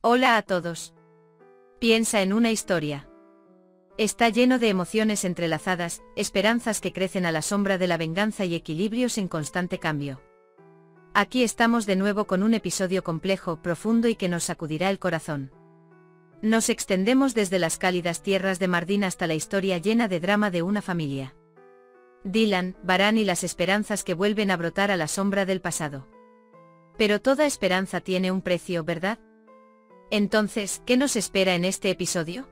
Hola a todos. Piensa en una historia. Está lleno de emociones entrelazadas, esperanzas que crecen a la sombra de la venganza y equilibrios en constante cambio. Aquí estamos de nuevo con un episodio complejo, profundo y que nos sacudirá el corazón. Nos extendemos desde las cálidas tierras de Mardin hasta la historia llena de drama de una familia. Dylan, Varán y las esperanzas que vuelven a brotar a la sombra del pasado. Pero toda esperanza tiene un precio, ¿verdad? Entonces, ¿qué nos espera en este episodio?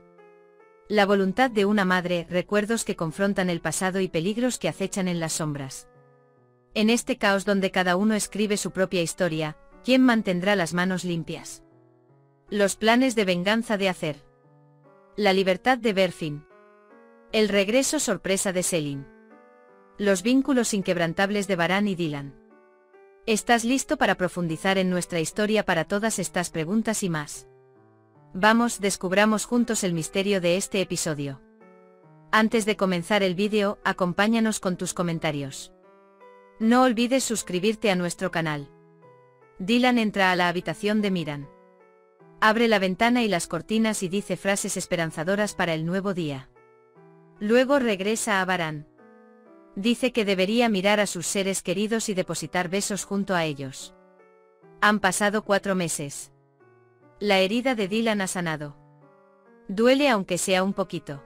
La voluntad de una madre, recuerdos que confrontan el pasado y peligros que acechan en las sombras. En este caos donde cada uno escribe su propia historia, ¿quién mantendrá las manos limpias? Los planes de venganza de Acer. La libertad de Berfin. El regreso sorpresa de Selin. Los vínculos inquebrantables de Varán y Dylan. ¿Estás listo para profundizar en nuestra historia? Para todas estas preguntas y más, vamos, descubramos juntos el misterio de este episodio. Antes de comenzar el vídeo, acompáñanos con tus comentarios. No olvides suscribirte a nuestro canal. Dylan entra a la habitación de Miran. Abre la ventana y las cortinas y dice frases esperanzadoras para el nuevo día. Luego regresa a Varán. Dice que debería mirar a sus seres queridos y depositar besos junto a ellos. Han pasado 4 meses. La herida de Dylan ha sanado. Duele aunque sea un poquito.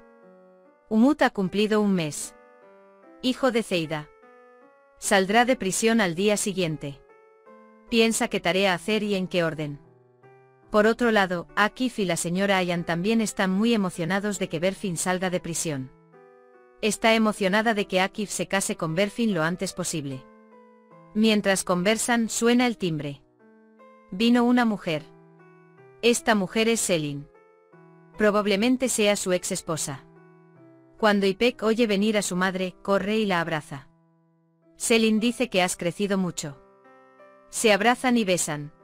Umut ha cumplido 1 mes. Hijo de Zeida. Saldrá de prisión al día siguiente. Piensa qué tarea hacer y en qué orden. Por otro lado, Akif y la señora Ayan también están muy emocionados de que Berfin salga de prisión. Está emocionada de que Akif se case con Berfin lo antes posible. Mientras conversan, suena el timbre. Vino una mujer. Esta mujer es Selin. Probablemente sea su ex esposa. Cuando Ipek oye venir a su madre, corre y la abraza. Selin dice que has crecido mucho. Se abrazan y besan.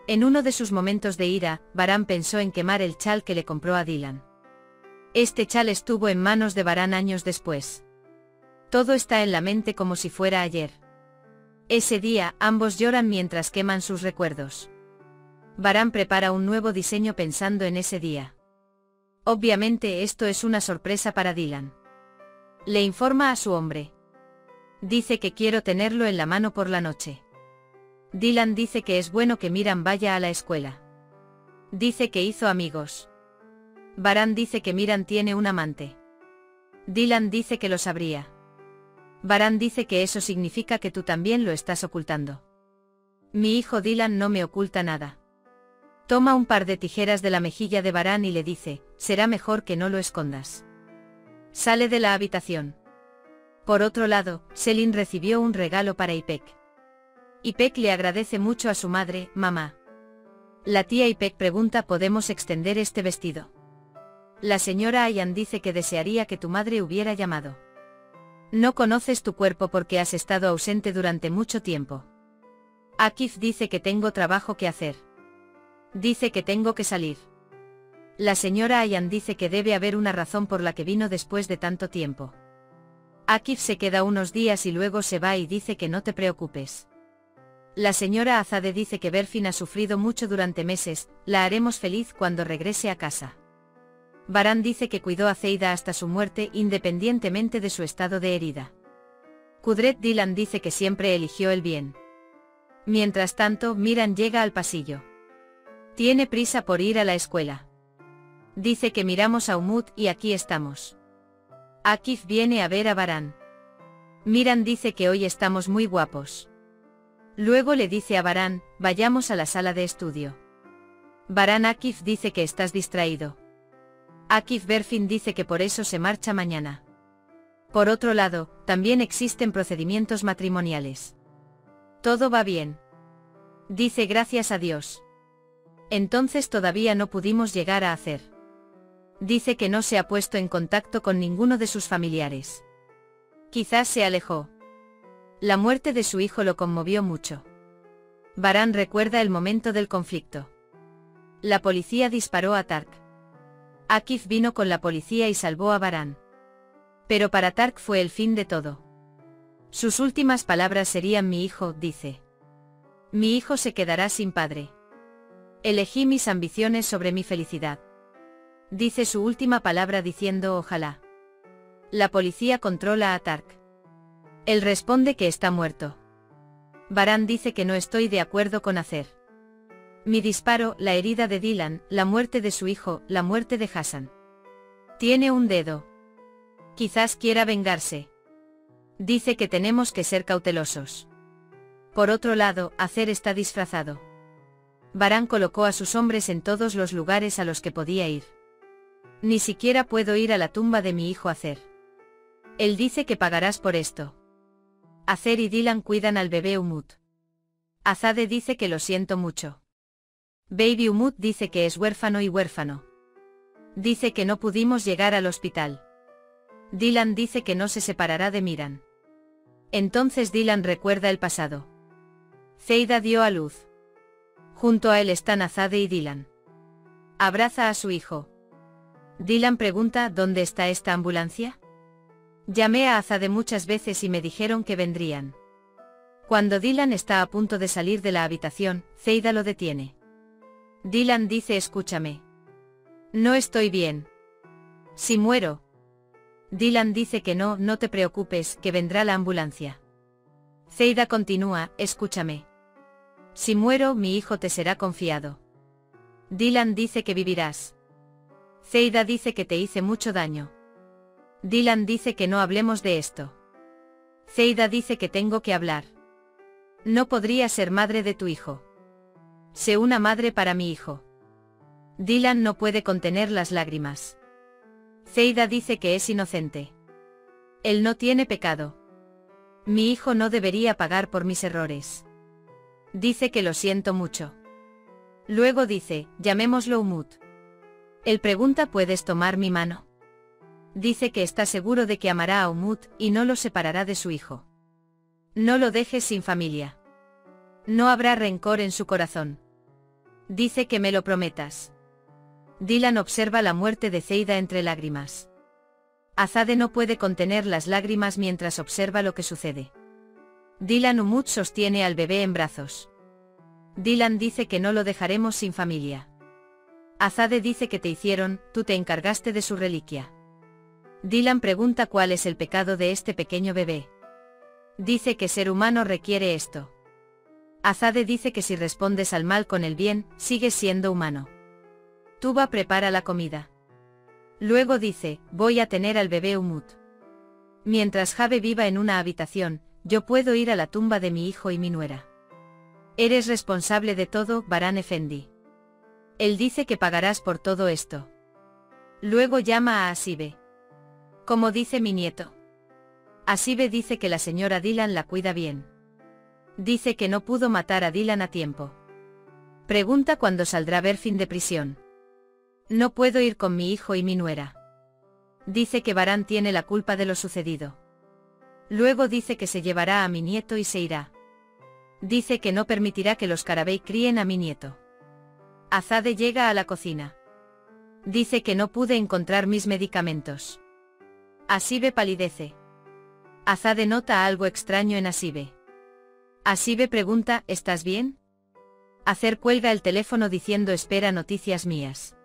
En uno de sus momentos de ira, Varán pensó en quemar el chal que le compró a Dylan. Este chal estuvo en manos de Varán años después. Todo está en la mente como si fuera ayer. Ese día, ambos lloran mientras queman sus recuerdos. Varán prepara un nuevo diseño pensando en ese día. Obviamente esto es una sorpresa para Dylan. Le informa a su hombre. Dice que quiero tenerlo en la mano por la noche. Dylan dice que es bueno que Miran vaya a la escuela. Dice que hizo amigos. Varán dice que Miran tiene un amante. Dylan dice que lo sabría. Varán dice que eso significa que tú también lo estás ocultando. Mi hijo Dylan no me oculta nada. Toma un par de tijeras de la mejilla de Varán y le dice, será mejor que no lo escondas. Sale de la habitación. Por otro lado, Selin recibió un regalo para Ipek. Ipek le agradece mucho a su madre, mamá. La tía Ipek pregunta, ¿podemos extender este vestido? La señora Ayan dice que desearía que tu madre hubiera llamado. No conoces tu cuerpo porque has estado ausente durante mucho tiempo. Akif dice que tengo trabajo que hacer. Dice que tengo que salir. La señora Ayan dice que debe haber una razón por la que vino después de tanto tiempo. Akif se queda unos días y luego se va y dice que no te preocupes. La señora Azade dice que Berfin ha sufrido mucho durante meses, la haremos feliz cuando regrese a casa. Varán dice que cuidó a Zeida hasta su muerte independientemente de su estado de herida. Kudret Dylan dice que siempre eligió el bien. Mientras tanto, Miran llega al pasillo. Tiene prisa por ir a la escuela. Dice que miramos a Umut y aquí estamos. Akif viene a ver a Varán. Miran dice que hoy estamos muy guapos. Luego le dice a Varán, vayamos a la sala de estudio. Varán Akif dice que estás distraído. Akif Berfin dice que por eso se marcha mañana. Por otro lado, también existen procedimientos matrimoniales. Todo va bien. Dice gracias a Dios. Entonces todavía no pudimos llegar a hacer. Dice que no se ha puesto en contacto con ninguno de sus familiares. Quizás se alejó. La muerte de su hijo lo conmovió mucho. Varán recuerda el momento del conflicto. La policía disparó a Tark. Akif vino con la policía y salvó a Varán. Pero para Tark fue el fin de todo. Sus últimas palabras serían: mi hijo, dice. Mi hijo se quedará sin padre. Elegí mis ambiciones sobre mi felicidad. Dice su última palabra diciendo ojalá. La policía controla a Tark. Él responde que está muerto. Baran dice que no estoy de acuerdo con hacer. Mi disparo, la herida de Dylan, la muerte de su hijo, la muerte de Hassan. Tiene un dedo. Quizás quiera vengarse. Dice que tenemos que ser cautelosos. Por otro lado, Acer está disfrazado. Baran colocó a sus hombres en todos los lugares a los que podía ir. Ni siquiera puedo ir a la tumba de mi hijo Acer. Él dice que pagarás por esto. Acer y Dylan cuidan al bebé Umut. Azade dice que lo siento mucho. Baby Umut dice que es huérfano y huérfano. Dice que no pudimos llegar al hospital. Dylan dice que no se separará de Miran. Entonces Dylan recuerda el pasado. Zeida dio a luz. Junto a él están Azade y Dylan. Abraza a su hijo. Dylan pregunta ¿dónde está esta ambulancia? Llamé a Azade muchas veces y me dijeron que vendrían. Cuando Dylan está a punto de salir de la habitación, Zeida lo detiene. Dylan dice escúchame. No estoy bien. Si muero. Dylan dice que no, no te preocupes, que vendrá la ambulancia. Zeida continúa, escúchame. Si muero, mi hijo te será confiado. Dylan dice que vivirás. Zeida dice que te hice mucho daño. Dylan dice que no hablemos de esto. Zeida dice que tengo que hablar. No podría ser madre de tu hijo. Sé una madre para mi hijo. Dylan no puede contener las lágrimas. Zeida dice que es inocente. Él no tiene pecado. Mi hijo no debería pagar por mis errores. Dice que lo siento mucho. Luego dice, llamémoslo Umut. Él pregunta ¿puedes tomar mi mano? Dice que está seguro de que amará a Umut y no lo separará de su hijo. No lo dejes sin familia. No habrá rencor en su corazón. Dice que me lo prometas. Dylan observa la muerte de Zeida entre lágrimas. Azade no puede contener las lágrimas mientras observa lo que sucede. Dylan Umut sostiene al bebé en brazos. Dylan dice que no lo dejaremos sin familia. Azade dice que te hicieron, tú te encargaste de su reliquia. Dylan pregunta cuál es el pecado de este pequeño bebé. Dice que ser humano requiere esto. Azade dice que si respondes al mal con el bien, sigues siendo humano. Tuba prepara la comida. Luego dice, voy a tener al bebé Umut. Mientras Jave viva en una habitación, yo puedo ir a la tumba de mi hijo y mi nuera. Eres responsable de todo, Baran Efendi. Él dice que pagarás por todo esto. Luego llama a Asibe. Como dice mi nieto. Asibe dice que la señora Dylan la cuida bien. Dice que no pudo matar a Dylan a tiempo. Pregunta cuándo saldrá Berfin de prisión. No puedo ir con mi hijo y mi nuera. Dice que Baran tiene la culpa de lo sucedido. Luego dice que se llevará a mi nieto y se irá. Dice que no permitirá que los Karabey críen a mi nieto. Azade llega a la cocina. Dice que no pude encontrar mis medicamentos. Asibe palidece. Azade nota algo extraño en Asibe. Asibe pregunta, ¿estás bien? Acer cuelga el teléfono diciendo espera noticias mías.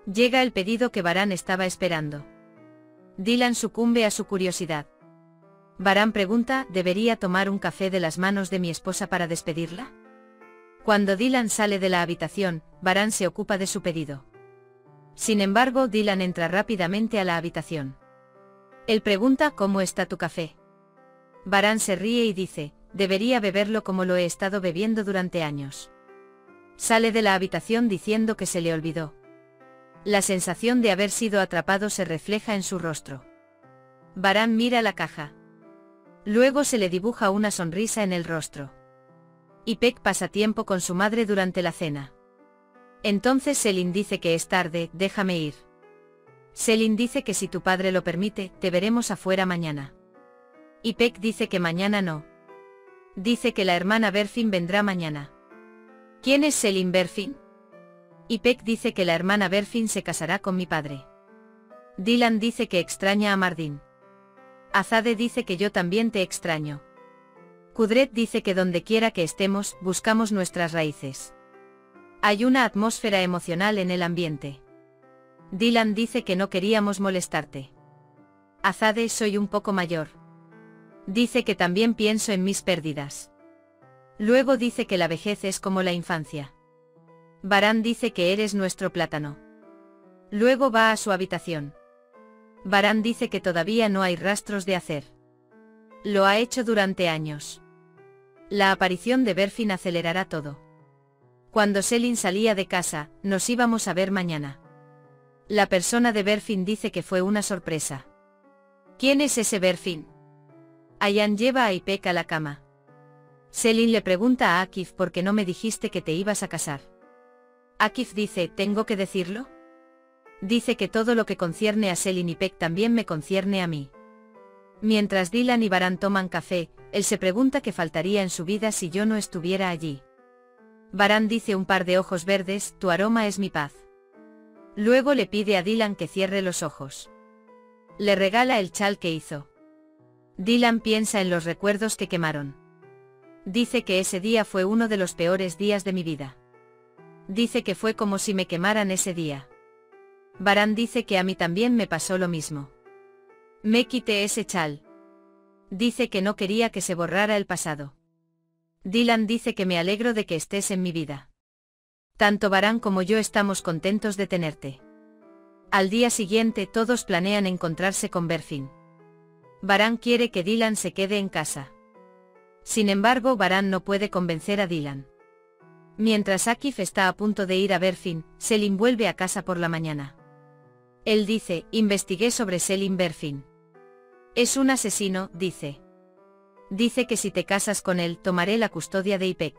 Llega el pedido que Baran estaba esperando. Dylan sucumbe a su curiosidad. Baran pregunta, ¿debería tomar un café de las manos de mi esposa para despedirla? Cuando Dylan sale de la habitación, Baran se ocupa de su pedido. Sin embargo, Dylan entra rápidamente a la habitación. Él pregunta, ¿cómo está tu café? Baran se ríe y dice, debería beberlo como lo he estado bebiendo durante años. Sale de la habitación diciendo que se le olvidó. La sensación de haber sido atrapado se refleja en su rostro. Baran mira la caja. Luego se le dibuja una sonrisa en el rostro. Ipek pasa tiempo con su madre durante la cena. Entonces Selin dice que es tarde, déjame ir. Selin dice que si tu padre lo permite, te veremos afuera mañana. Ipek dice que mañana no. Dice que la hermana Berfin vendrá mañana. ¿Quién es Selin Berfin? Ipek dice que la hermana Berfin se casará con mi padre. Dylan dice que extraña a Mardin. Azade dice que yo también te extraño. Kudret dice que donde quiera que estemos, buscamos nuestras raíces. Hay una atmósfera emocional en el ambiente. Dylan dice que no queríamos molestarte. Azadeh, soy un poco mayor. Dice que también pienso en mis pérdidas. Luego dice que la vejez es como la infancia. Baran dice que eres nuestro plátano. Luego va a su habitación. Baran dice que todavía no hay rastros de Acer. Lo ha hecho durante años. La aparición de Berfin acelerará todo. Cuando Selin salía de casa, nos íbamos a ver mañana. La persona de Berfin dice que fue una sorpresa. ¿Quién es ese Berfin? Ayan lleva a Ipek a la cama. Selin le pregunta a Akif por qué no me dijiste que te ibas a casar. Akif dice, ¿tengo que decirlo? Dice que todo lo que concierne a Selin y Ipek también me concierne a mí. Mientras Dylan y Baran toman café, él se pregunta qué faltaría en su vida si yo no estuviera allí. Baran dice, un par de ojos verdes, tu aroma es mi paz. Luego le pide a Dylan que cierre los ojos. Le regala el chal que hizo. Dylan piensa en los recuerdos que quemaron. Dice que ese día fue uno de los peores días de mi vida. Dice que fue como si me quemaran ese día. Baran dice que a mí también me pasó lo mismo. Me quité ese chal. Dice que no quería que se borrara el pasado. Dylan dice que me alegro de que estés en mi vida. Tanto Baran como yo estamos contentos de tenerte. Al día siguiente todos planean encontrarse con Berfin. Baran quiere que Dylan se quede en casa. Sin embargo, Baran no puede convencer a Dylan. Mientras Akif está a punto de ir a Berfin, Selin vuelve a casa por la mañana. Él dice, investigué sobre Selin Berfin. Es un asesino, dice. Dice que si te casas con él, tomaré la custodia de Ipek.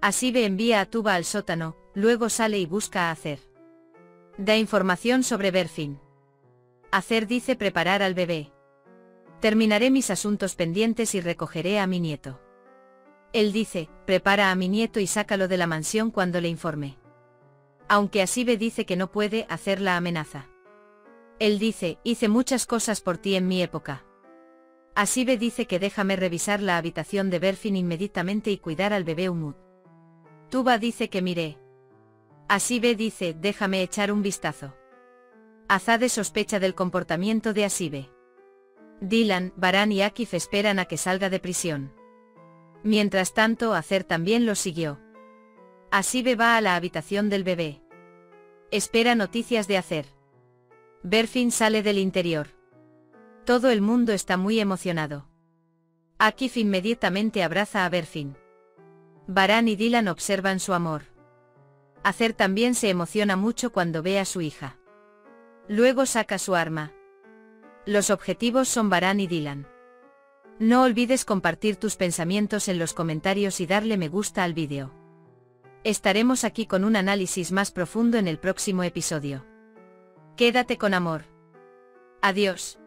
Asibe envía a Tuba al sótano, luego sale y busca a Acer. Da información sobre Berfin. Acer dice preparar al bebé. Terminaré mis asuntos pendientes y recogeré a mi nieto. Él dice, prepara a mi nieto y sácalo de la mansión cuando le informe. Aunque Asibe dice que no puede, Acer la amenaza. Él dice, hice muchas cosas por ti en mi época. Asibe dice que déjame revisar la habitación de Berfin inmediatamente y cuidar al bebé Umut. Tuba dice que miré. Asibe dice, déjame echar un vistazo. Azadeh sospecha del comportamiento de Asibe. Dylan, Baran y Akif esperan a que salga de prisión. Mientras tanto, Acer también los siguió. Asibe va a la habitación del bebé. Espera noticias de Acer. Berfin sale del interior. Todo el mundo está muy emocionado. Akif inmediatamente abraza a Berfin. Baran y Dylan observan su amor. Acer también se emociona mucho cuando ve a su hija. Luego saca su arma. Los objetivos son Baran y Dylan. No olvides compartir tus pensamientos en los comentarios y darle me gusta al vídeo. Estaremos aquí con un análisis más profundo en el próximo episodio. Quédate con amor. Adiós.